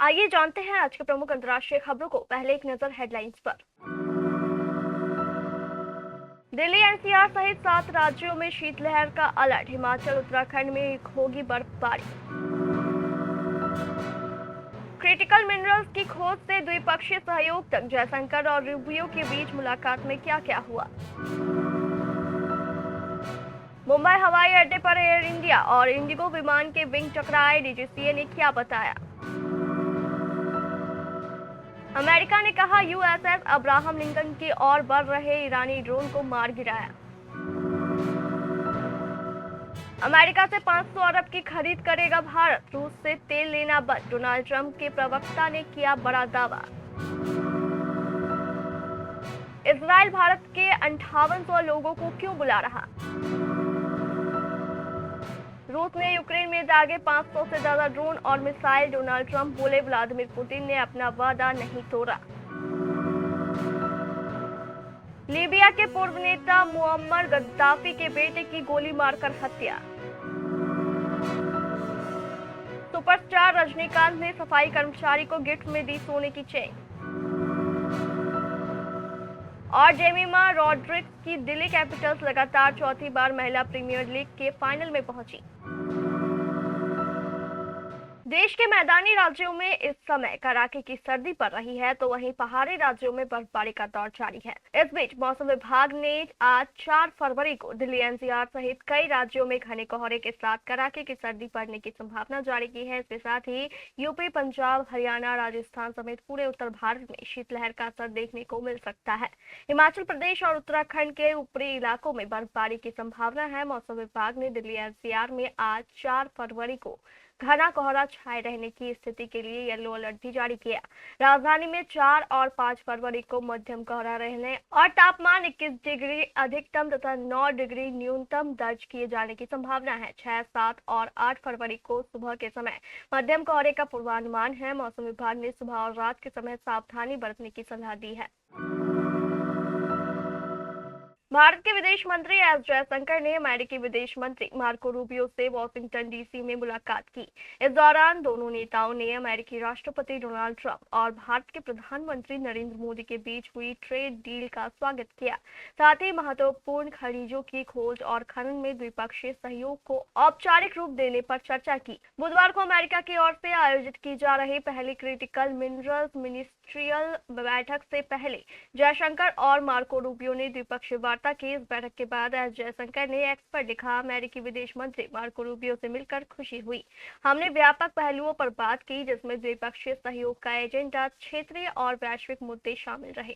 आइए जानते हैं आज के प्रमुख अंतर्राष्ट्रीय खबरों को। पहले एक नजर हेडलाइंस पर। दिल्ली एनसीआर सहित 7 राज्यों में शीतलहर का अलर्ट। हिमाचल उत्तराखंड में होगी बर्फबारी। क्रिटिकल मिनरल्स की खोज से द्विपक्षीय सहयोग तक। जयशंकर और रूबियो के बीच मुलाकात में क्या क्या हुआ। मुंबई हवाई अड्डे पर एयर इंडिया और इंडिगो विमान के विंग टकराए। डीजीसीए ने क्या बताया। अमेरिका ने कहा यूएसएस अब्राहम लिंकन की ओर बढ़ रहे ईरानी ड्रोन को मार गिराया। अमेरिका से 500 अरब की खरीद करेगा भारत। रूस से तेल लेना बंद। डोनाल्ड ट्रंप के प्रवक्ता ने किया बड़ा दावा। इजराइल भारत के 5800 लोगों को क्यों बुला रहा। रूस ने यूक्रेन में दागे 500 से ज्यादा ड्रोन और मिसाइल। डोनाल्ड ट्रंप बोले व्लादिमीर पुतिन ने अपना वादा नहीं तोड़ा। लीबिया के पूर्व नेता मुअम्मर गद्दाफी के बेटे की गोली मारकर हत्या। सुपरस्टार रजनीकांत ने सफाई कर्मचारी को गिफ्ट में दी सोने की चेन। और जेमिमा रॉड्रिग्स की दिल्ली कैपिटल्स लगातार चौथी बार महिला प्रीमियर लीग के फाइनल में पहुंची। देश के मैदानी राज्यों में इस समय कड़ाके की सर्दी पड़ रही है, तो वहीं पहाड़ी राज्यों में बर्फबारी का दौर जारी है। इस बीच मौसम विभाग ने आज 4 फरवरी को दिल्ली एनसीआर सहित कई राज्यों में घने कोहरे के साथ कड़ाके की सर्दी पड़ने की संभावना जारी की है। इसके साथ ही यूपी, पंजाब, हरियाणा, राजस्थान समेत पूरे उत्तर भारत में शीतलहर का असर देखने को मिल सकता है। हिमाचल प्रदेश और उत्तराखंड के ऊपरी इलाकों में बर्फबारी की संभावना है। मौसम विभाग ने दिल्ली एनसीआर में आज 4 फरवरी को घना कोहरा छाए रहने की स्थिति के लिए येलो अलर्ट भी जारी किया। राजधानी में 4 और 5 फरवरी को मध्यम कोहरा रहने और तापमान 21 डिग्री अधिकतम तथा 9 डिग्री न्यूनतम दर्ज किए जाने की संभावना है। 6, 7 और 8 फरवरी को सुबह के समय मध्यम कोहरे का पूर्वानुमान है। मौसम विभाग ने सुबह और रात के समय सावधानी बरतने की सलाह दी है। भारत के विदेश मंत्री एस जयशंकर ने अमेरिकी विदेश मंत्री मार्को रूबियो से वाशिंगटन डीसी में मुलाकात की। इस दौरान दोनों नेताओं ने अमेरिकी राष्ट्रपति डोनाल्ड ट्रंप और भारत के प्रधानमंत्री नरेंद्र मोदी के बीच हुई ट्रेड डील का स्वागत किया। साथ ही महत्वपूर्ण खनिजों की खोज और खनन में द्विपक्षीय सहयोग को औपचारिक रूप देने पर चर्चा की। बुधवार को अमेरिका की ओर से आयोजित की जा रही पहली क्रिटिकल मिनरल्स मिनिस्ट्रियल बैठक से पहले जयशंकर और मार्को रूबियो ने द्विपक्षीय की इस बैठक के बाद एस जयशंकर ने एक्स पर लिखा, अमेरिकी विदेश मंत्री मार्को रूबियो से मिलकर खुशी हुई। हमने व्यापक पहलुओं पर बात की, जिसमें द्विपक्षीय सहयोग का एजेंडा, क्षेत्रीय और वैश्विक मुद्दे शामिल रहे।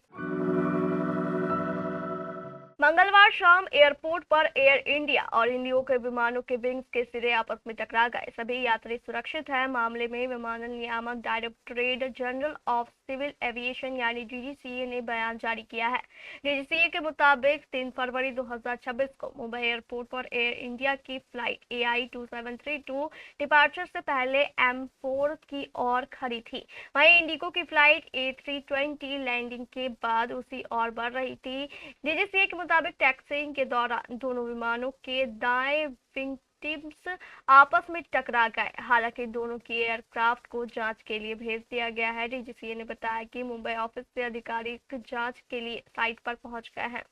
मंगलवार शाम एयरपोर्ट पर एयर इंडिया और इंडिगो के विमानों के विंग्स के सिरे आपस में टकरा गए। सभी यात्री सुरक्षित हैं। मामले में विमानन नियामक directorate general of civil aviation यानी डीजीसीए ने बयान जारी किया है। डीजीसीए के मुताबिक 3 फरवरी 2026 को मुंबई एयरपोर्ट पर एयर इंडिया की फ्लाइट AI 2732 डिपार्चर से पहले M4 की ओर खड़ी थी। वहीं इंडिगो की फ्लाइट A320 लैंडिंग के बाद उसी ओर बढ़ रही थी। डीजीसीए के मुताबिक टैक्सीइंग के दौरान दोनों विमानों के दाएं विंग टिप्स आपस में टकरा गए। हालांकि दोनों की एयरक्राफ्ट को जांच के लिए भेज दिया गया है। डीजीसीए ने बताया कि मुंबई ऑफिस से अधिकारी जांच के लिए साइट पर पहुंच गए हैं।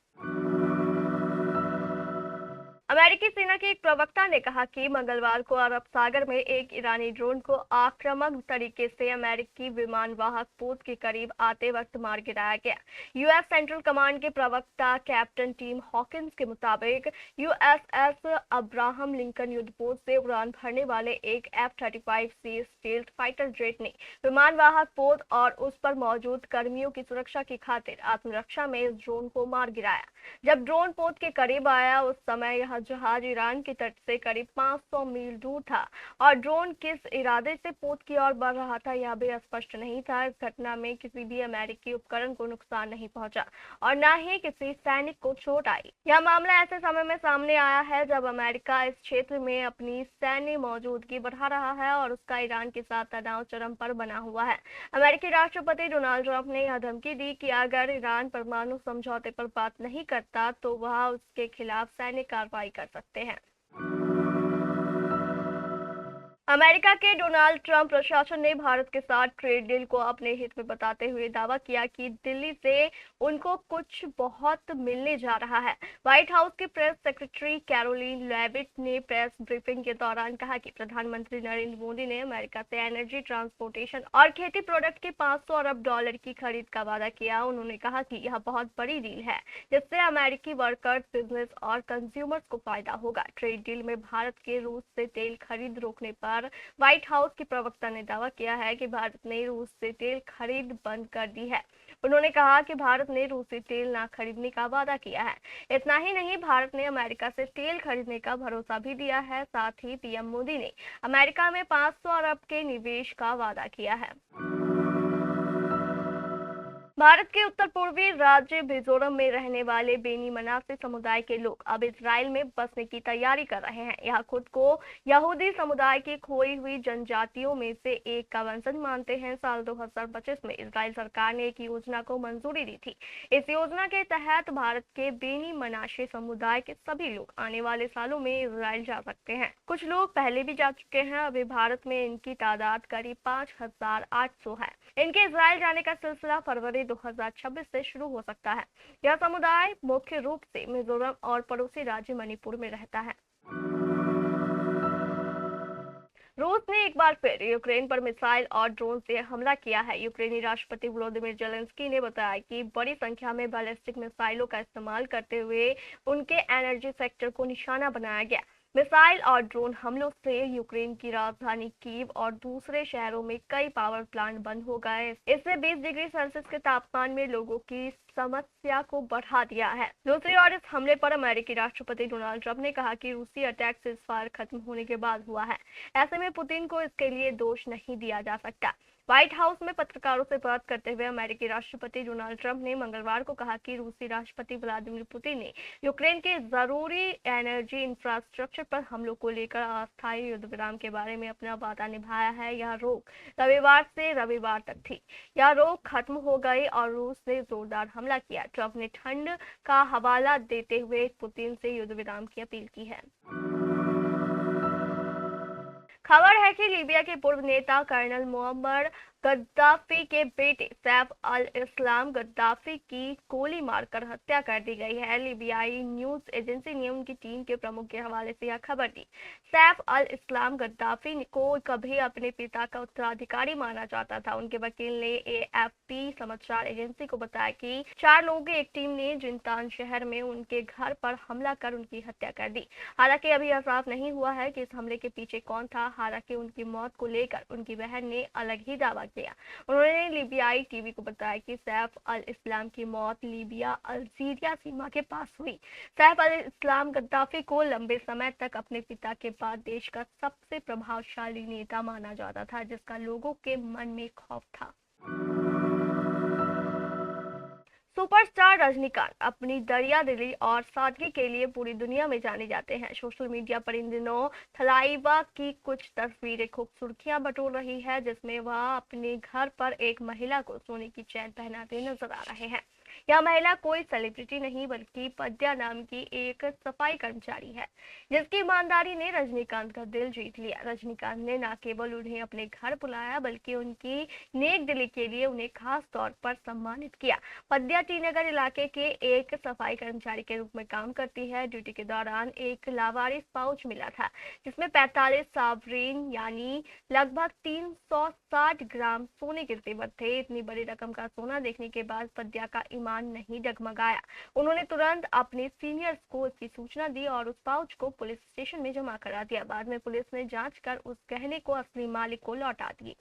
अमेरिकी सेना के एक प्रवक्ता ने कहा कि मंगलवार को अरब सागर में एक ईरानी ड्रोन को आक्रामक तरीके से अमेरिकी विमानवाहक पोत के करीब आते वक्त मार गिराया गया। यूएस सेंट्रल कमांड के प्रवक्ता कैप्टन टिम हॉकिंस के मुताबिक यूएसएस अब्राहम लिंकन युद्धपोत से उड़ान भरने वाले एक F-35C स्टेल्थ फाइटर जेट ने विमानवाहक पोत और उस पर मौजूद कर्मियों की सुरक्षा की खातिर आत्मरक्षा में इस ड्रोन को मार गिराया। जब ड्रोन पोत के करीब आया, उस समय यह जहाज ईरान की तट से करीब 500 मील दूर था और ड्रोन किस इरादे से पोत की ओर बढ़ रहा था यह भी स्पष्ट नहीं था। इस घटना में किसी भी अमेरिकी उपकरण को नुकसान नहीं पहुंचा और न ही किसी सैनिक को चोट आई। यह मामला ऐसे समय में सामने आया है जब अमेरिका इस क्षेत्र में अपनी सैन्य मौजूदगी बढ़ा रहा है और उसका ईरान के साथ तनाव चरम पर बना हुआ है। अमेरिकी राष्ट्रपति डोनाल्ड ट्रंप ने यह धमकी दी कि अगर ईरान परमाणु समझौते पर बात नहीं करता तो वह उसके खिलाफ सैन्य कार्रवाई कर सकते हैं। अमेरिका के डोनाल्ड ट्रंप प्रशासन ने भारत के साथ ट्रेड डील को अपने हित में बताते हुए दावा किया कि दिल्ली से उनको कुछ बहुत मिलने जा रहा है। व्हाइट हाउस की प्रेस सेक्रेटरी कैरोलिन लेविट ने प्रेस ब्रीफिंग के दौरान कहा कि प्रधानमंत्री नरेंद्र मोदी ने अमेरिका से एनर्जी, ट्रांसपोर्टेशन और खेती प्रोडक्ट के $500 अरब की खरीद का वादा किया। उन्होंने कहा कि यह बहुत बड़ी डील है जिससे अमेरिकी वर्कर्स, बिजनेस और कंज्यूमर्स को फायदा होगा। ट्रेड डील में भारत के रूस से तेल खरीद रोकने पर व्हाइट हाउस की प्रवक्ता ने दावा किया है कि भारत ने रूस से तेल खरीद बंद कर दी है। उन्होंने कहा कि भारत ने रूसी तेल न खरीदने का वादा किया है। इतना ही नहीं, भारत ने अमेरिका से तेल खरीदने का भरोसा भी दिया है। साथ ही पीएम मोदी ने अमेरिका में 500 अरब के निवेश का वादा किया है। भारत के उत्तर पूर्वी राज्य मिजोरम में रहने वाले बेनी मनासी समुदाय के लोग अब इजराइल में बसने की तैयारी कर रहे हैं। यह खुद को यहूदी समुदाय की खोई हुई जनजातियों में से एक का वंशज मानते हैं। साल 2025 में इजराइल सरकार ने एक योजना को मंजूरी दी थी। इस योजना के तहत भारत के बेनी मनासी समुदाय के सभी लोग आने वाले सालों में इजराइल जा सकते हैं। कुछ लोग पहले भी जा चुके हैं। अभी भारत में इनकी तादाद करीब 5,800 है। इनके इजराइल जाने का सिलसिला फरवरी 2026 से शुरू हो सकता है। यह समुदाय मुख्य रूप से मिजोरम और पड़ोसी राज्य मणिपुर में रहता है। रूस ने एक बार फिर यूक्रेन पर मिसाइल और ड्रोन से हमला किया है। यूक्रेनी राष्ट्रपति वोलोदिमीर जेलेंस्की ने बताया कि बड़ी संख्या में बैलिस्टिक मिसाइलों का इस्तेमाल करते हुए उनके एनर्जी सेक्टर को निशाना बनाया गया। मिसाइल और ड्रोन हमलों से यूक्रेन की राजधानी कीव और दूसरे शहरों में कई पावर प्लांट बंद हो गए। इससे 20 डिग्री सेल्सियस के तापमान में लोगों की समस्या को बढ़ा दिया है। दूसरी ओर इस हमले पर अमेरिकी राष्ट्रपति डोनाल्ड ट्रंप ने कहा कि रूसी अटैक सीज़फायर खत्म होने के बाद हुआ है। ऐसे में पुतिन को इसके लिए दोष नहीं दिया जा सकता। व्हाइट हाउस में पत्रकारों से बात करते हुए अमेरिकी राष्ट्रपति डोनाल्ड ट्रंप ने मंगलवार को कहा कि रूसी राष्ट्रपति व्लादिमीर पुतिन ने यूक्रेन के जरूरी एनर्जी इंफ्रास्ट्रक्चर पर हमलों को लेकर अस्थायी युद्ध विराम के बारे में अपना वादा निभाया है। यह रोक रविवार से रविवार तक थी। यह रोक खत्म हो गई और रूस ने जोरदार हमला किया। ट्रंप ने ठंड का हवाला देते हुए पुतिन से युद्ध विराम की अपील की है। खबर है कि लीबिया के पूर्व नेता कर्नल मुअम्मर गद्दाफी के बेटे सैफ अल इस्लाम गद्दाफी की गोली मारकर हत्या कर दी गई है। लीबियाई न्यूज एजेंसी ने उनकी टीम के प्रमुख के हवाले से यह खबर दी। सैफ अल इस्लाम गद्दाफी को कभी अपने पिता का उत्तराधिकारी माना जाता था। उनके वकील ने एएफपी समाचार एजेंसी को बताया कि 4 लोगों की एक टीम ने जिंतान शहर में उनके घर पर हमला कर उनकी हत्या कर दी। हालांकि अभी यह साफ नहीं हुआ है कि इस हमले के पीछे कौन था। हालांकि उनकी मौत को लेकर उनकी बहन ने अलग ही दावा किया। उन्होंने लीबियाई टीवी को बताया कि सैफ अल इस्लाम की मौत लीबिया अल्जीरिया सीमा के पास हुई। सैफ अल इस्लाम गद्दाफी को लंबे समय तक अपने पिता के बाद देश का सबसे प्रभावशाली नेता माना जाता था, जिसका लोगों के मन में खौफ था। सुपरस्टार रजनीकांत अपनी दरियादिली और सादगी के लिए पूरी दुनिया में जाने जाते हैं। सोशल मीडिया पर इन दिनों थलाइवा की कुछ तस्वीरें खूब सुर्खियां बटोर रही है, जिसमें वह अपने घर पर एक महिला को सोने की चैन पहनाते नजर आ रहे हैं। यह महिला कोई सेलिब्रिटी नहीं बल्कि पद्या नाम की एक सफाई कर्मचारी है, जिसकी ईमानदारी ने रजनीकांत का दिल जीत लिया। रजनीकांत ने न केवल उन्हें अपने घर बुलाया बल्कि उनकी नेक दिली के लिए उन्हें खास तौर पर सम्मानित किया। पद्या टी नगर इलाके के एक सफाई कर्मचारी के रूप में काम करती है। ड्यूटी के दौरान एक लावारिस पाउच मिला था जिसमें 45 सावरीन यानी लगभग 360 ग्राम सोने के जेवर थे। इतनी बड़ी रकम का सोना देखने के बाद पद्या का ईमान नहीं डगमगाया। उन्होंने तुरंत अपने सीनियर्स को इसकी सूचना दी और उस पाउच को पुलिस स्टेशन में जमा करा दिया। बाद में पुलिस ने जांच कर उस गहने को असली मालिक को लौटा दिए।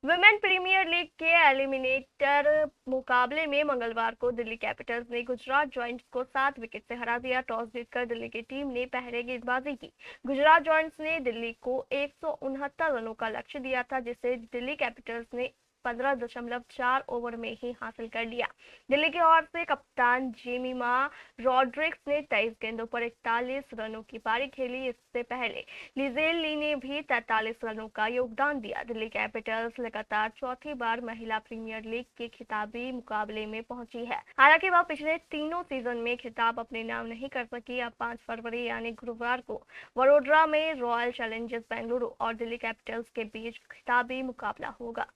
विमेन प्रीमियर लीग के एलिमिनेटर मुकाबले में मंगलवार को दिल्ली कैपिटल्स ने गुजरात जॉइंट्स को 7 विकेट से हरा दिया। टॉस जीतकर दिल्ली की टीम ने पहले गेंदबाजी की। गुजरात जॉइंट्स ने दिल्ली को 169 रनों का लक्ष्य दिया था, जिसे दिल्ली कैपिटल्स ने 15.4 ओवर में ही हासिल कर लिया। दिल्ली की ओर से कप्तान जेमिमा रॉड्रिग्स ने 23 गेंदों पर 41 रनों की पारी खेली। इससे पहले लिजेल ली ने भी 43 रनों का योगदान दिया। दिल्ली कैपिटल्स लगातार चौथी बार महिला प्रीमियर लीग के खिताबी मुकाबले में पहुंची है। हालांकि वह पिछले तीनों सीजन में खिताब अपने नाम नहीं कर सकी। अब 5 फरवरी यानी गुरुवार को वडोदरा में रॉयल चैलेंजर्स बेंगलुरु और दिल्ली कैपिटल्स के बीच खिताबी मुकाबला होगा।